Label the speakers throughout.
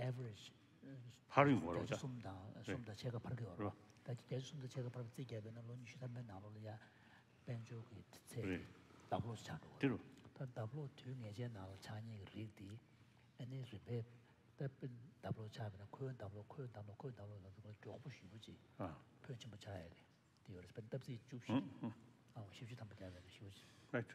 Speaker 1: average
Speaker 2: 발음이 뭐라고 하죠?
Speaker 1: 좀더 제가 바르게 어려. 대충 좀더 제가 바르게 쓰게 되면 논시 담배 나로야 벤조기 제 더블로 차로.
Speaker 2: 들어.
Speaker 1: 더블로 뒤에 나로 차니 리디 아니 리페 답은 더블로 차면 코연 더블로 그걸 조금 쉬우지. 표현 좀 잘해야 돼. 디어스 답지 주시. 쉽지 담배 되는 쉬우지.
Speaker 2: Right.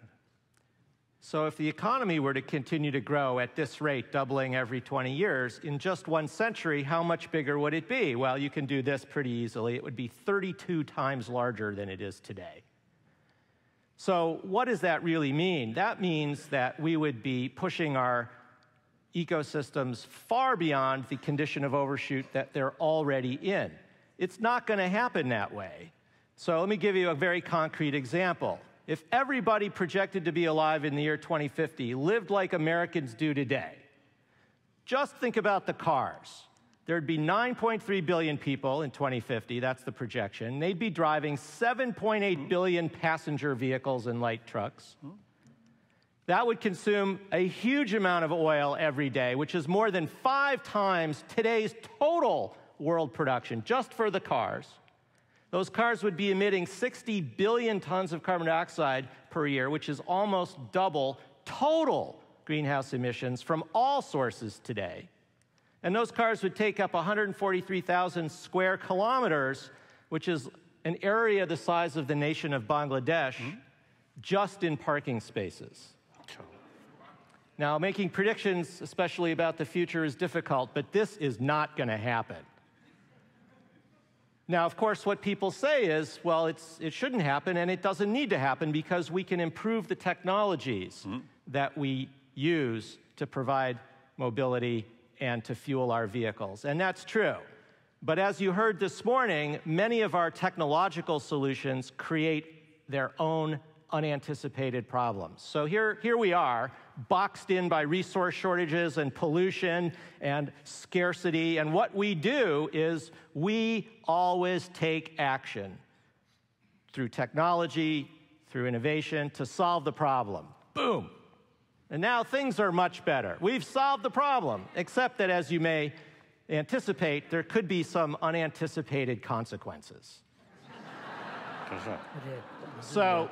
Speaker 3: So if the economy were to continue to grow at this rate, doubling every 20 years, in just 1 century, how much bigger would it be? Well, you can do this pretty easily. It would be 32 times larger than it is today. So what does that really mean? That means that we would be pushing our ecosystems far beyond the condition of overshoot that they're already in. It's not going to happen that way. So let me give you a very concrete example. If everybody projected to be alive in the year 2050 lived like Americans do today, just think about the cars. There'd be 9.3 billion people in 2050, that's the projection. They'd be driving 7.8 billion passenger vehicles and light trucks. That would consume a huge amount of oil every day, which is more than 5 times today's total world production, just for the cars. Those cars would be emitting 60 billion tons of carbon dioxide per year, which is almost double total greenhouse emissions from all sources today. And those cars would take up 143,000 square kilometers, which is an area the size of the nation of Bangladesh, just in parking spaces. Now, making predictions, especially about the future, is difficult, but this is not going to happen. Now, of course, what people say is, well, it shouldn't happen, and it doesn't need to happen because we can improve the technologies that we use to provide mobility and to fuel our vehicles. And that's true. But as you heard this morning, many of our technological solutions create their own unanticipated problems. So here we are, boxed in by resource shortages and pollution and scarcity. And what we do is we always take action through technology, through innovation, to solve the problem. Boom. And now things are much better. We've solved the problem, except that, as you may anticipate, there could be some unanticipated consequences. So,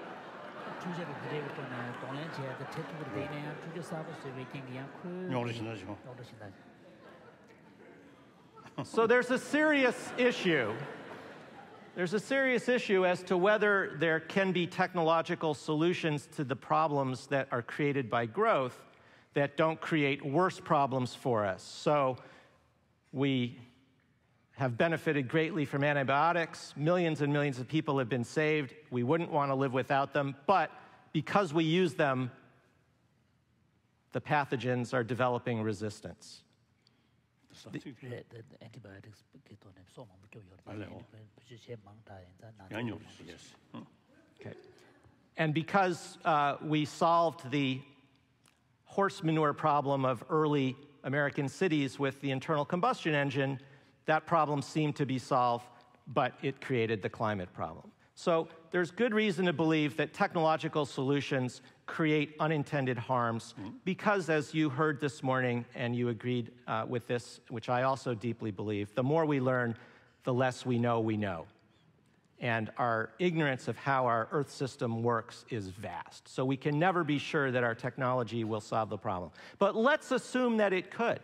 Speaker 3: so there's a serious issue. There's a serious issue as to whether there can be technological solutions to the problems that are created by growth that don't create worse problems for us. So we have benefited greatly from antibiotics. Millions and millions of people have been saved. We wouldn't want to live without them. But because we use them, the pathogens are developing resistance. Okay. And because we solved the horse manure problem of early American cities with the internal combustion engine, that problem seemed to be solved, but it created the climate problem. So there's good reason to believe that technological solutions create unintended harms because, as you heard this morning, and you agreed with this, which I also deeply believe, the more we learn, the less we know. And our ignorance of how our Earth system works is vast. So we can never be sure that our technology will solve the problem. But let's assume that it could.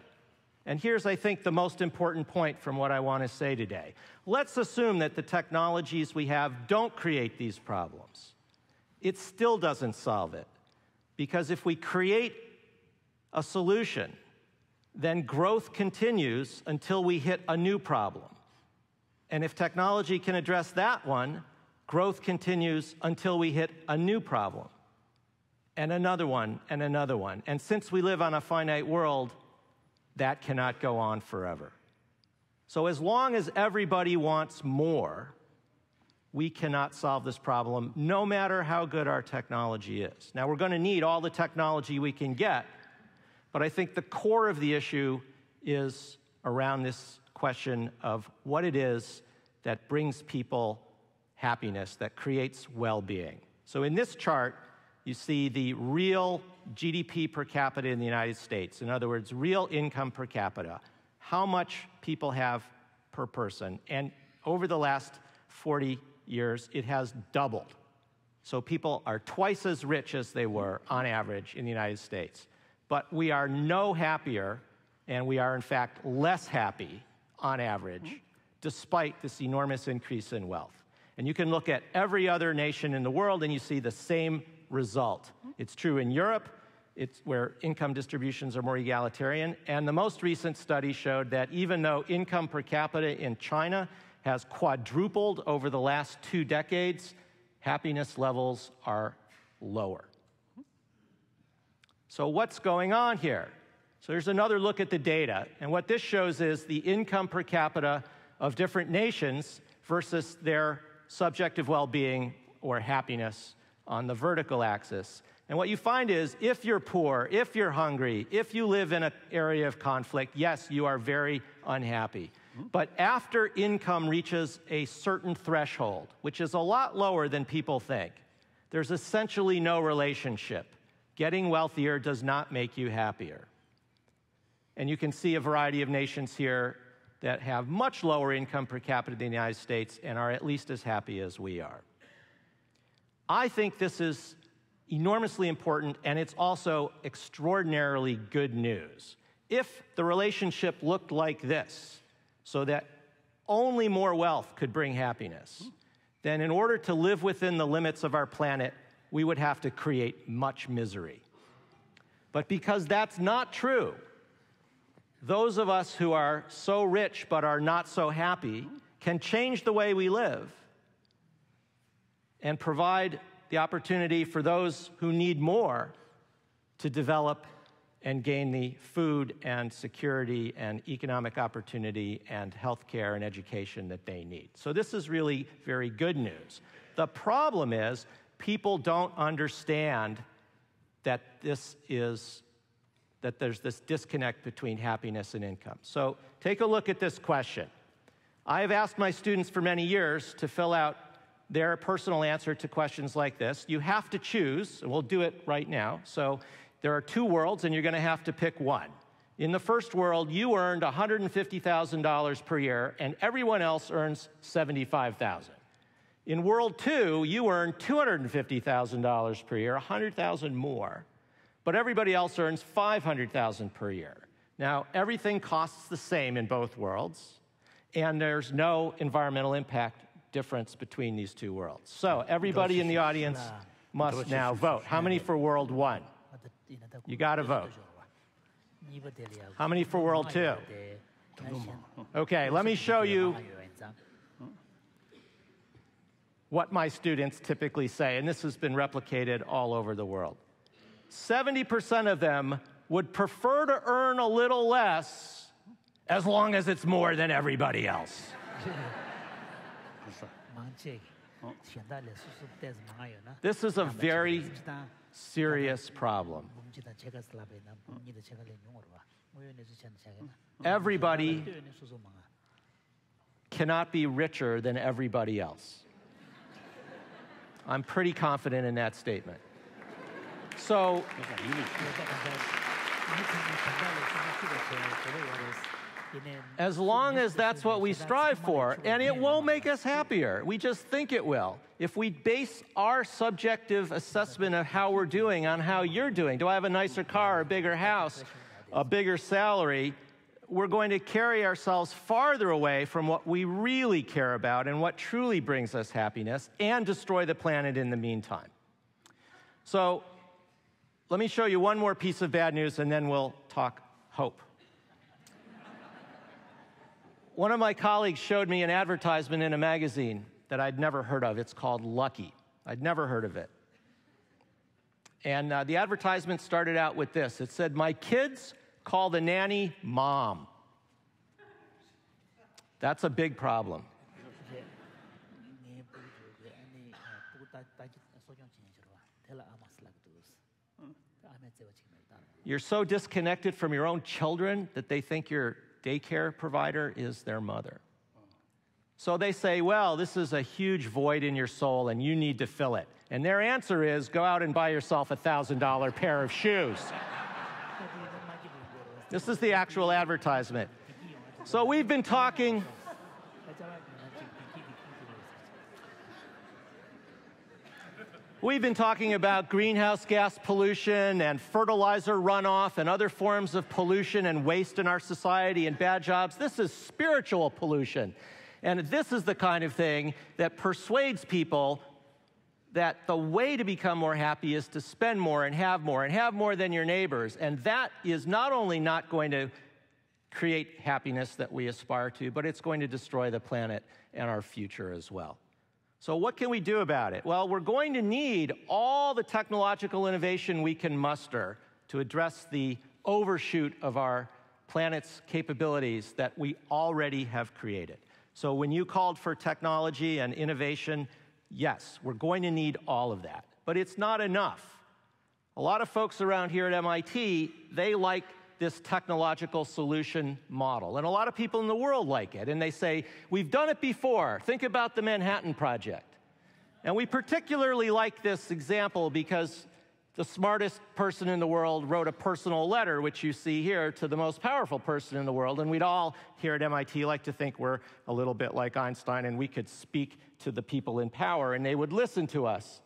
Speaker 3: And here's, I think, the most important point from what I want to say today. Let's assume that the technologies we have don't create these problems. It still doesn't solve it. Because if we create a solution, then growth continues until we hit a new problem. And if technology can address that one, growth continues until we hit a new problem. And another one, and another one. And since we live on a finite world, that cannot go on forever. So as long as everybody wants more, we cannot solve this problem, no matter how good our technology is. Now, we're going to need all the technology we can get, but I think the core of the issue is around this question of what it is that brings people happiness, that creates well-being. So in this chart, you see the real GDP per capita in the United States. In other words, real income per capita. how much people have per person. And over the last 40 years, it has doubled. So people are twice as rich as they were on average in the United States. But we are no happier, and we are in fact less happy on average, despite this enormous increase in wealth. And you can look at every other nation in the world and you see the same result. It's true in Europe, it's where income distributions are more egalitarian. And the most recent study showed that even though income per capita in China has quadrupled over the last 2 decades, happiness levels are lower. So what's going on here? So there's another look at the data. And what this shows is the income per capita of different nations versus their subjective well-being or happiness on the vertical axis. And what you find is if you're poor, if you're hungry, if you live in an area of conflict, yes, you are very unhappy. But after income reaches a certain threshold, which is a lot lower than people think, there's essentially no relationship. Getting wealthier does not make you happier. And you can see a variety of nations here that have much lower income per capita than the United States and are at least as happy as we are. I think this is enormously important, and it's also extraordinarily good news. If the relationship looked like this, so that only more wealth could bring happiness, then in order to live within the limits of our planet, we would have to create much misery. But because that's not true, those of us who are so rich but are not so happy can change the way we live and provide the opportunity for those who need more to develop and gain the food and security and economic opportunity and health care and education that they need. So this is really very good news. The problem is people don't understand that there's this disconnect between happiness and income. So take a look at this question. I have asked my students for many years to fill out their personal answer to questions like this. You have to choose, and we'll do it right now. So there are 2 worlds, and you're going to have to pick one. In the first world, you earned $150,000 per year, and everyone else earns $75,000. In world 2, you earn $250,000 per year, $100,000 more, but everybody else earns $500,000 per year. Now, everything costs the same in both worlds, and there's no environmental impact difference between these 2 worlds. So everybody in the audience must now vote. How many for world 1? You got to vote. How many for world 2? Okay, let me show you what my students typically say, and this has been replicated all over the world. 70% of them would prefer to earn a little less as long as it's more than everybody else. This is a very serious problem. Everybody cannot be richer than everybody else. I'm pretty confident in that statement. So, as long as that's what we strive for, and it won't make us happier, we just think it will. If we base our subjective assessment of how we're doing on how you're doing, do I have a nicer car, a bigger house, a bigger salary, we're going to carry ourselves farther away from what we really care about and what truly brings us happiness, and destroy the planet in the meantime. So, let me show you one more piece of bad news, and then we'll talk hope. One of my colleagues showed me an advertisement in a magazine that I'd never heard of. It's called Lucky. I'd never heard of it. And the advertisement started out with this. It said, "My kids call the nanny mom." That's a big problem. You're so disconnected from your own children that they think your daycare provider is their mother. So they say, well, this is a huge void in your soul and you need to fill it. And their answer is, go out and buy yourself a $1,000 pair of shoes. This is the actual advertisement. So we've been talking. We've been talking about greenhouse gas pollution and fertilizer runoff and other forms of pollution and waste in our society and bad jobs. This is spiritual pollution. And this is the kind of thing that persuades people that the way to become more happy is to spend more and have more than your neighbors. And that is not only not going to create happiness that we aspire to, but it's going to destroy the planet and our future as well. So what can we do about it? Well, we're going to need all the technological innovation we can muster to address the overshoot of our planet's capabilities that we already have created. So when you called for technology and innovation, yes, we're going to need all of that. But it's not enough. A lot of folks around here at MIT, they like this technological solution model. And a lot of people in the world like it. And they say, we've done it before. Think about the Manhattan Project. And we particularly like this example because the smartest person in the world wrote a personal letter, which you see here, to the most powerful person in the world. And we'd all here at MIT like to think we're a little bit like Einstein and we could speak to the people in power and they would listen to us.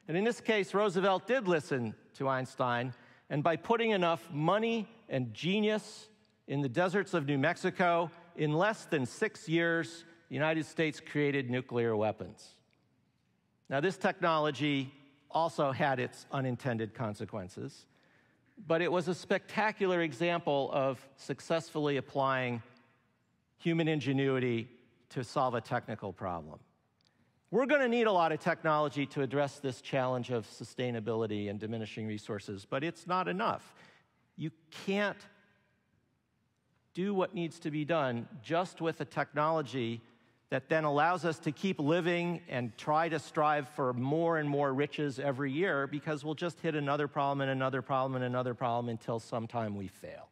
Speaker 3: And in this case, Roosevelt did listen to Einstein. And by putting enough money and genius in the deserts of New Mexico, in less than 6 years, the United States created nuclear weapons. Now, this technology also had its unintended consequences, but it was a spectacular example of successfully applying human ingenuity to solve a technical problem. We're going to need a lot of technology to address this challenge of sustainability and diminishing resources, but it's not enough. You can't do what needs to be done just with a technology that then allows us to keep living and try to strive for more and more riches every year, because we'll just hit another problem and another problem and another problem until sometime we fail.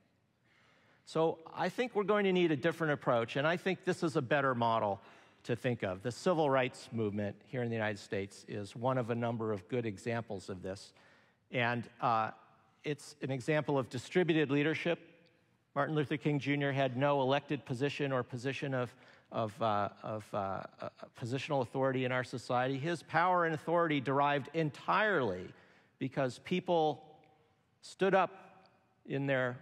Speaker 3: So I think we're going to need a different approach, and I think this is a better model to think of. The civil rights movement here in the United States is one of a number of good examples of this. And it's an example of distributed leadership. Martin Luther King Jr. had no elected position or position of positional authority in our society. His power and authority derived entirely because people stood up in their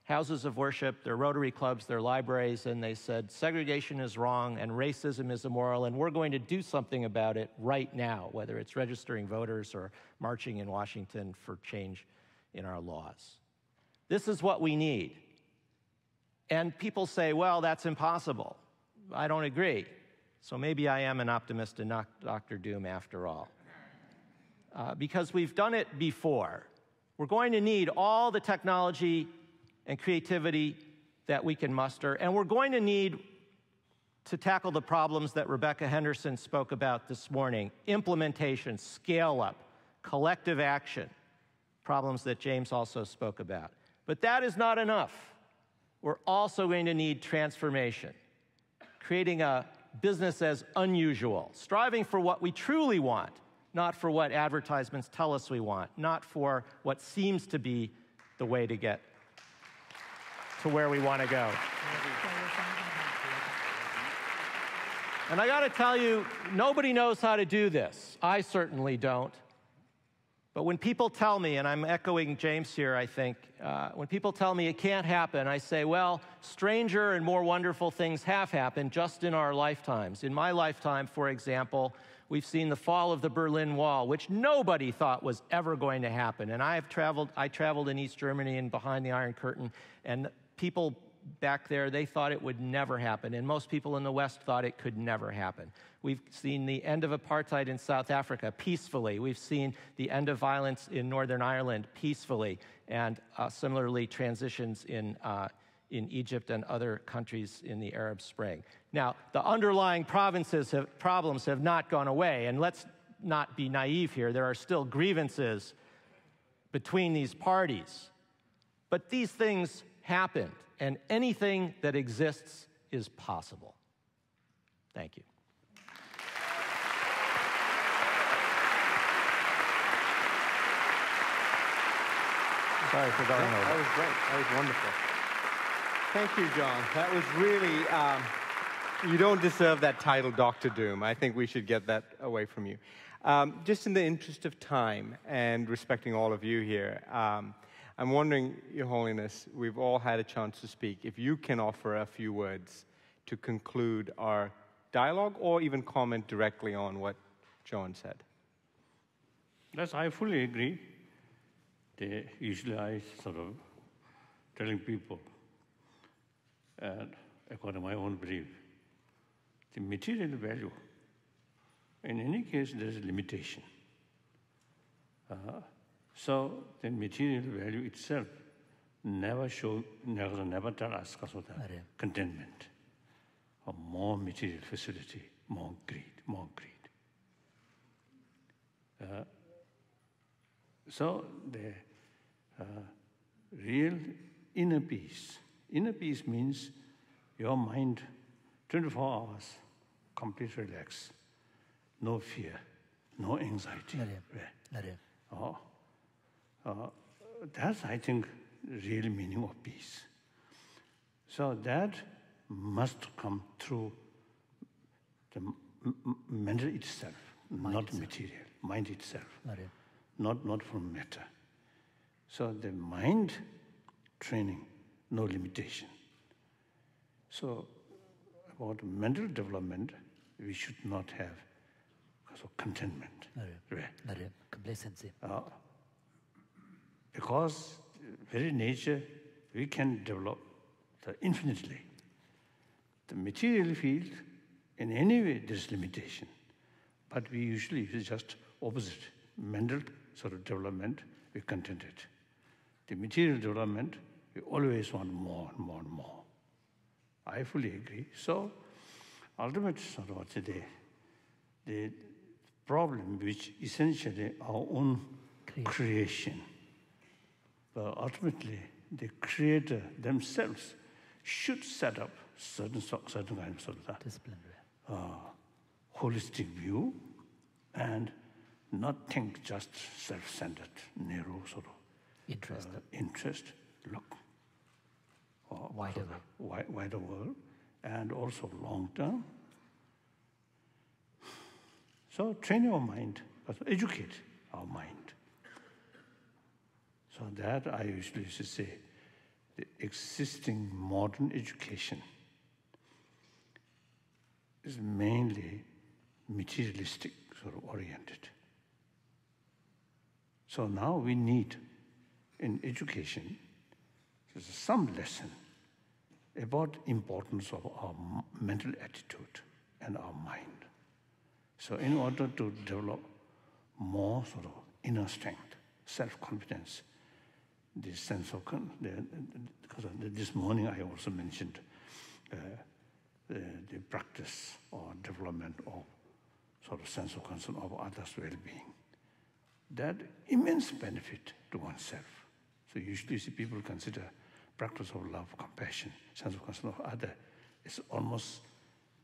Speaker 3: houses of worship, their Rotary clubs, their libraries, and they said, segregation is wrong and racism is immoral, and we're going to do something about it right now, whether it's registering voters or marching in Washington for change in our laws. This is what we need. And people say, well, that's impossible. I don't agree. So maybe I am an optimist and not Dr. Doom after all. Because we've done it before. We're going to need all the technology and creativity that we can muster, and we're going to need to tackle the problems that Rebecca Henderson spoke about this morning: implementation, scale up, collective action, problems that James also spoke about. But that is not enough. We're also going to need transformation, creating a business as unusual, striving for what we truly want, not for what advertisements tell us we want, not for what seems to be the way to get to where we want to go. And I got to tell you, nobody knows how to do this. I certainly don't. But when people tell me, and I'm echoing James here, I think, when people tell me it can't happen, I say, well, stranger and more wonderful things have happened just in our lifetimes. In my lifetime, for example, we've seen the fall of the Berlin Wall, which nobody thought was ever going to happen. And I traveled in East Germany and behind the Iron Curtain, and people back there, they thought it would never happen. And most people in the West thought it could never happen. We've seen the end of apartheid in South Africa peacefully. We've seen the end of violence in Northern Ireland peacefully, and similarly transitions in Egypt and other countries in the Arab Spring. Now, the underlying problems have not gone away, and let's not be naive here. There are still grievances between these parties. But these things happened, and anything that exists is possible. Thank you. Sorry for going over.
Speaker 4: That was great. That was wonderful. Thank you, John. That was really, you don't deserve that title, Dr. Doom. I think we should get that away from you. Just in the interest of time and respecting all of you here, I'm wondering, Your Holiness, we've all had a chance to speak. If you can offer a few words to conclude our dialogue or even comment directly on what John said.
Speaker 2: Yes, I fully agree. Usually I sort of telling people, and according to my own belief, the material value, in any case, there is a limitation. So the material value itself never tell us contentment, or more material facility, more greed. So the real inner peace means your mind 24 hours, complete relax, no fear, no anxiety. That's, I think, real meaning of peace. So that must come through the mental itself, not material, mind itself, not from matter. So the mind training, no limitation. So about mental development, we should not have contentment,
Speaker 1: complacency.
Speaker 2: Because very nature, we can develop infinitely. The material field, in any way, there's limitation. But we usually use just opposite. Mental sort of development, we contented. The material development, we always want more and more and more. I fully agree. So, ultimately, sort of the problem which essentially our own creation. But ultimately, the creator themselves should set up certain kind of sort of
Speaker 1: disciplinary,
Speaker 2: holistic view, and not think just self-centered, narrow sort of interest. Look, wider world, and also long term. So train our mind, educate our mind. So that I usually used to say, the existing modern education is mainly materialistic sort of oriented. So now we need in education some lesson about importance of our mental attitude and our mind. So in order to develop more sort of inner strength, self-confidence, this sense of, because this morning I also mentioned the practice or development of sort of sense of concern of others' well-being. That immense benefit to oneself. So usually you see people consider practice of love, compassion, sense of concern of other. It's almost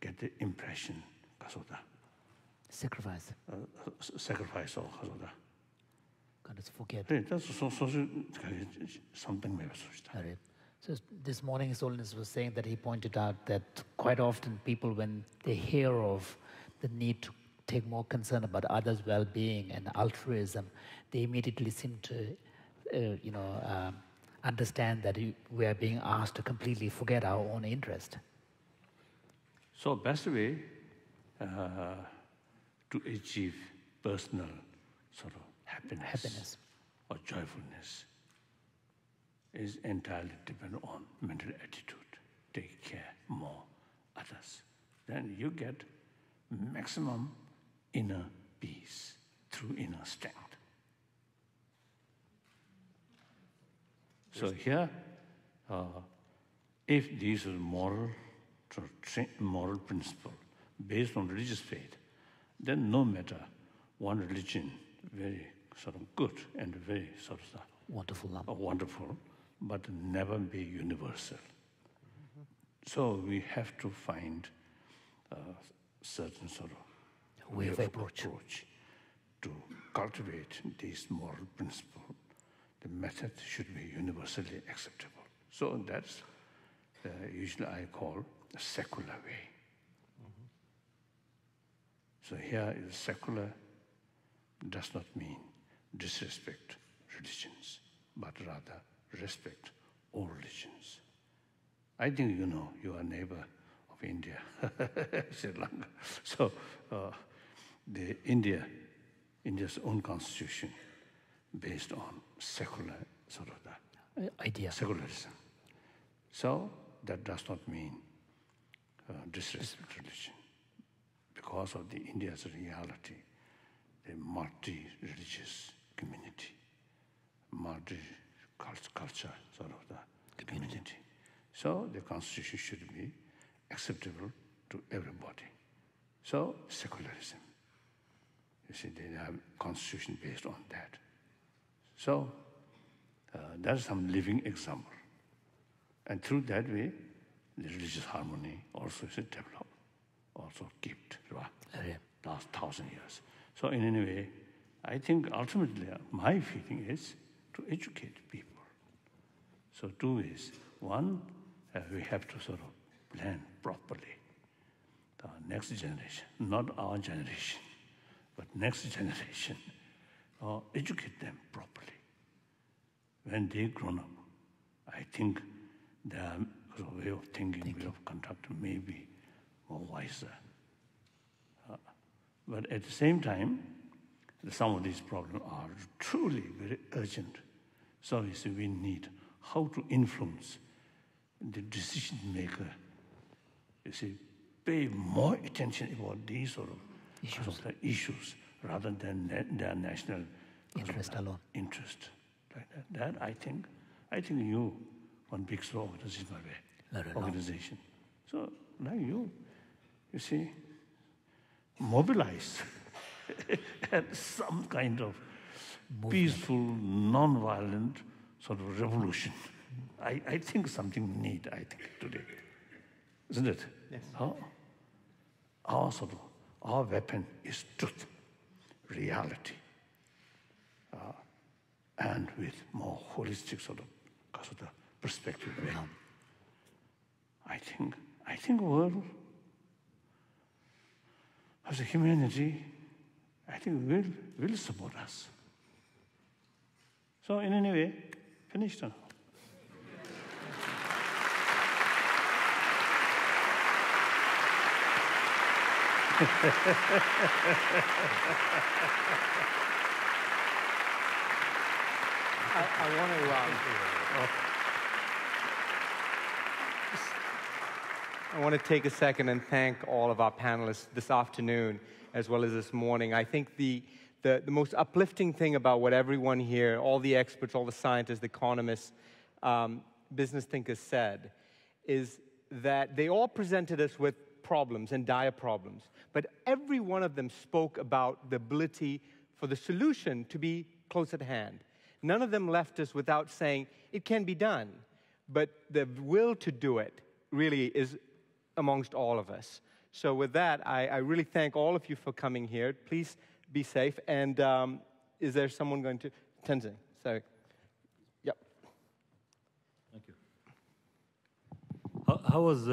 Speaker 2: get the impression because of that.
Speaker 1: Sacrifice.
Speaker 2: Sacrifice or because of that.
Speaker 1: Kind of forget.
Speaker 2: That's something maybe.
Speaker 1: So this morning His Holiness was saying that he pointed out that quite often people, when they hear of the need to take more concern about others' well-being and altruism, they immediately seem to, understand that we are being asked to completely forget our own interest.
Speaker 2: So best way to achieve personal sort of happiness or joyfulness is entirely dependent on mental attitude. Take care more others. Then you get maximum inner peace through inner strength. So here, if these are moral principle based on religious faith, then no matter one religion, very sort of good and very sort of wonderful, but never be universal. So we have to find a certain sort of
Speaker 1: way of approach
Speaker 2: to cultivate these moral principles. The method should be universally acceptable. So that's usually I call a secular way. So here is secular does not mean disrespect religions, but rather respect all religions. I think you know you are neighbor of India, Sri Lanka. So India's own constitution based on secular sort of the
Speaker 1: idea.
Speaker 2: Secularism. So that does not mean disrespect religion. Because of the India's reality, the multi-religious community, multi-culture sort of the community. So the constitution should be acceptable to everybody. So secularism. You see, they have constitution based on that. So that's some living example. And through that way, the religious harmony also is developed, also kept, right? Last 1,000 years. So in any way, I think ultimately my feeling is to educate people. So two ways. One, we have to sort of plan properly the next generation, not our generation, but next generation, educate them properly. When they grown up, I think their way of thinking, way of conduct may be more wiser. But at the same time, some of these problems are truly very urgent. So you see, we need how to influence the decision maker. You see, pay more attention about these sort of issues rather than their national
Speaker 1: interest alone.
Speaker 2: Interest. Like that I think you one big slow organization. So now you see, mobilize some kind of peaceful, non-violent sort of revolution. I think something need, I think, today. Isn't it?
Speaker 4: Yes.
Speaker 2: Our weapon is truth, reality, and with more holistic sort of perspective way. I think world as a humanity, I think will support us. So in any way, finished now.
Speaker 4: I want to take a second and thank all of our panelists this afternoon as well as this morning. I think the most uplifting thing about what everyone here, all the experts, all the scientists, the economists, business thinkers said is that they all presented us with problems and dire problems, but every one of them spoke about the ability for the solution to be close at hand. None of them left us without saying, it can be done, but the will to do it really is amongst all of us. So with that, I really thank all of you for coming here. Please be safe. And is there someone going to? Tenzin, sorry. Yep.
Speaker 5: Thank you. How was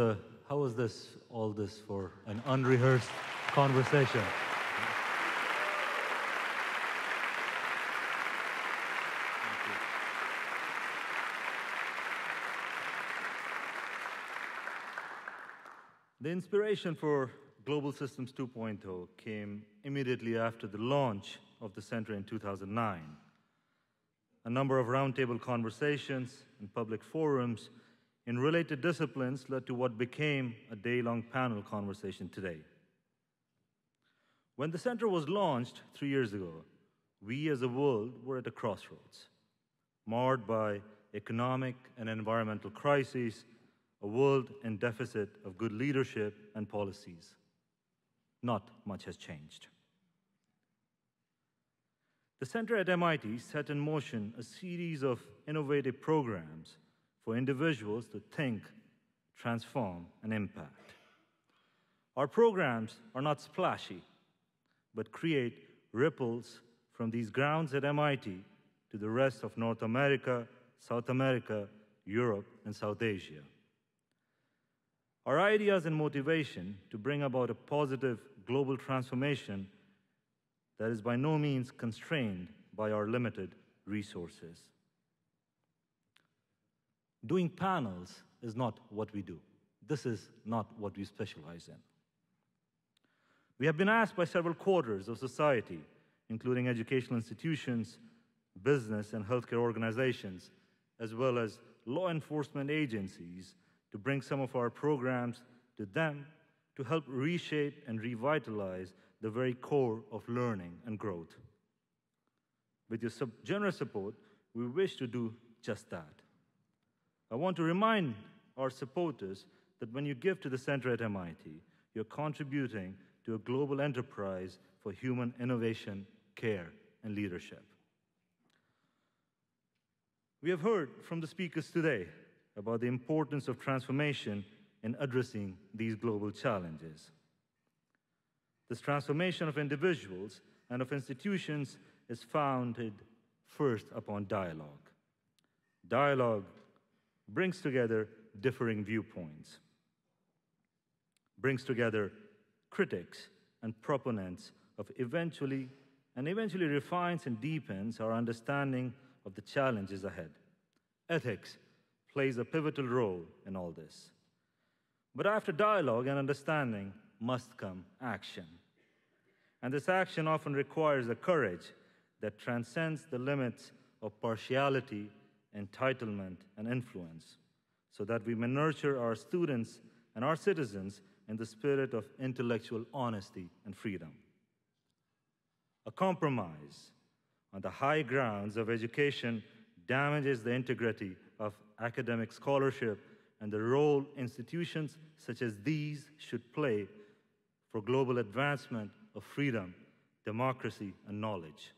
Speaker 5: all this for an unrehearsed conversation? The inspiration for Global Systems 2.0 came immediately after the launch of the center in 2009. A number of roundtable conversations and public forums in related disciplines led to what became a day-long panel conversation today. When the center was launched 3 years ago, we as a world were at a crossroads, marred by economic and environmental crises, a world in deficit of good leadership and policies. Not much has changed. The center at MIT set in motion a series of innovative programs for individuals to think, transform, and impact. Our programs are not splashy, but create ripples from these grounds at MIT to the rest of North America, South America, Europe, and South Asia. Our ideas and motivation to bring about a positive global transformation that is by no means constrained by our limited resources. Doing panels is not what we do. This is not what we specialize in. We have been asked by several quarters of society, including educational institutions, business and healthcare organizations, as well as law enforcement agencies, to bring some of our programs to them to help reshape and revitalize the very core of learning and growth. With your generous support, we wish to do just that. I want to remind our supporters that when you give to the center at MIT, you're contributing to a global enterprise for human innovation, care, and leadership. We have heard from the speakers today about the importance of transformation in addressing these global challenges. This transformation of individuals and of institutions is founded first upon dialogue. Dialogue brings together differing viewpoints, brings together critics and proponents of eventually refines and deepens our understanding of the challenges ahead. Ethics plays a pivotal role in all this. But after dialogue and understanding must come action. And this action often requires a courage that transcends the limits of partiality, entitlement, and influence, so that we may nurture our students and our citizens in the spirit of intellectual honesty and freedom. A compromise on the high grounds of education damages the integrity of academic scholarship and the role institutions such as these should play for global advancement of freedom, democracy, and knowledge.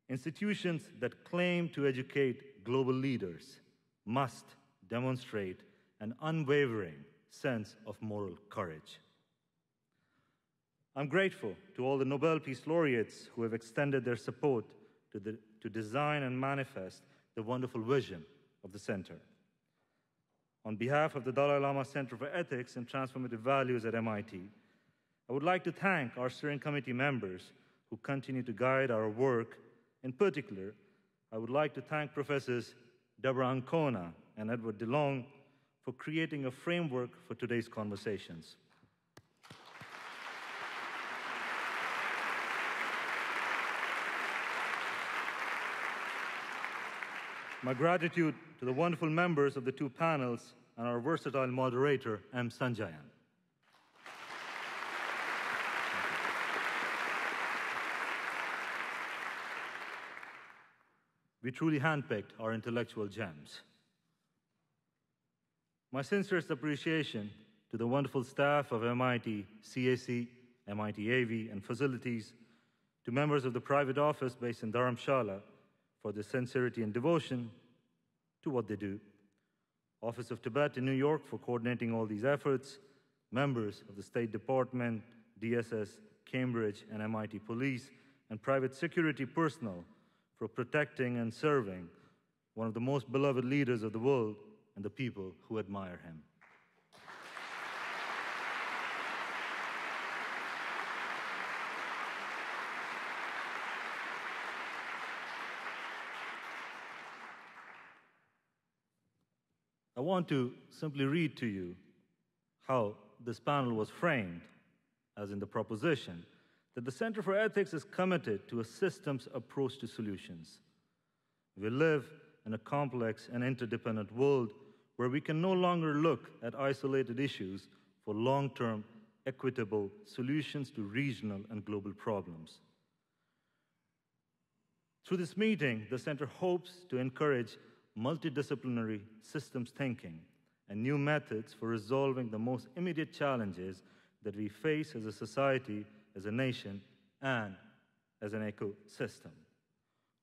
Speaker 5: Institutions that claim to educate global leaders must demonstrate an unwavering sense of moral courage. I'm grateful to all the Nobel Peace Laureates who have extended their support to design and manifest the wonderful vision of the center. On behalf of the Dalai Lama Center for Ethics and Transformative Values at MIT, I would like to thank our steering committee members who continue to guide our work. In particular, I would like to thank Professors Deborah Ancona and Edward Delong for creating a framework for today's conversations. My gratitude to the wonderful members of the two panels and our versatile moderator, M. Sanjayan. We truly handpicked our intellectual gems. My sincerest appreciation to the wonderful staff of MIT CAC, MIT AV, and facilities, to members of the private office based in Dharamshala for their sincerity and devotion to what they do, Office of Tibet in New York for coordinating all these efforts, members of the State Department, DSS, Cambridge, and MIT Police, and private security personnel for protecting and serving one of the most beloved leaders of the world and the people who admire him. I want to simply read to you how this panel was framed, as in the proposition, that the Center for Ethics is committed to a systems approach to solutions. We live in a complex and interdependent world where we can no longer look at isolated issues for long-term, equitable solutions to regional and global problems. Through this meeting, the Center hopes to encourage multidisciplinary systems thinking and new methods for resolving the most immediate challenges that we face as a society, as a nation, and as an ecosystem.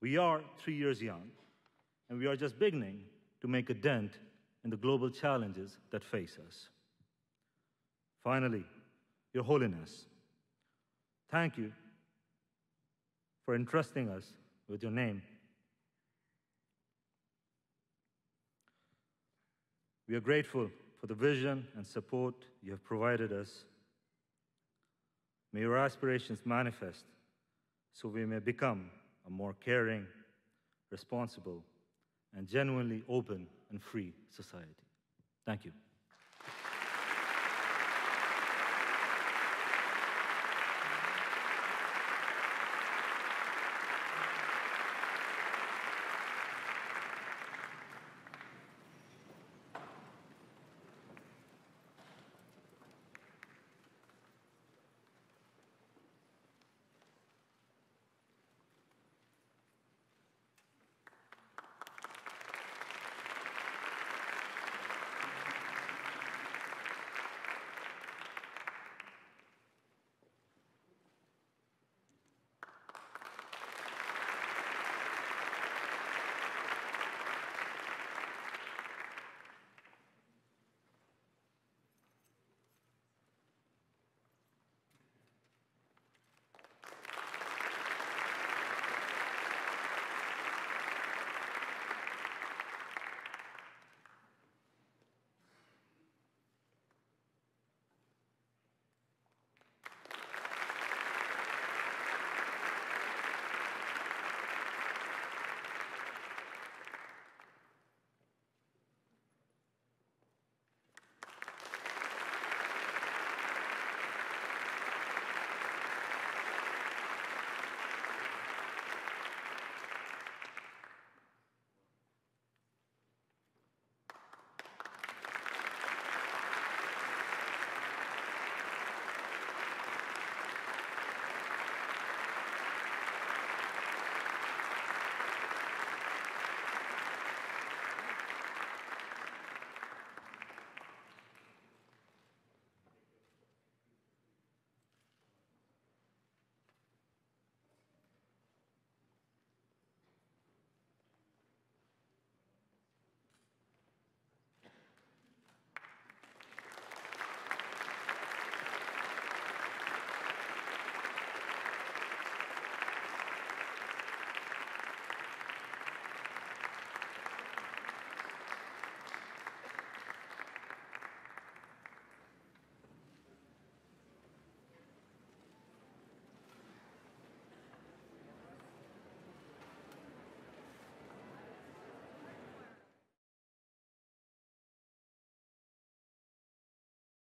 Speaker 5: We are 3 years young, and we are just beginning to make a dent in the global challenges that face us. Finally, Your Holiness, thank you for entrusting us with your name. We are grateful for the vision and support you have provided us. May your aspirations manifest so we may become a more caring, responsible, and genuinely open and free society. Thank you.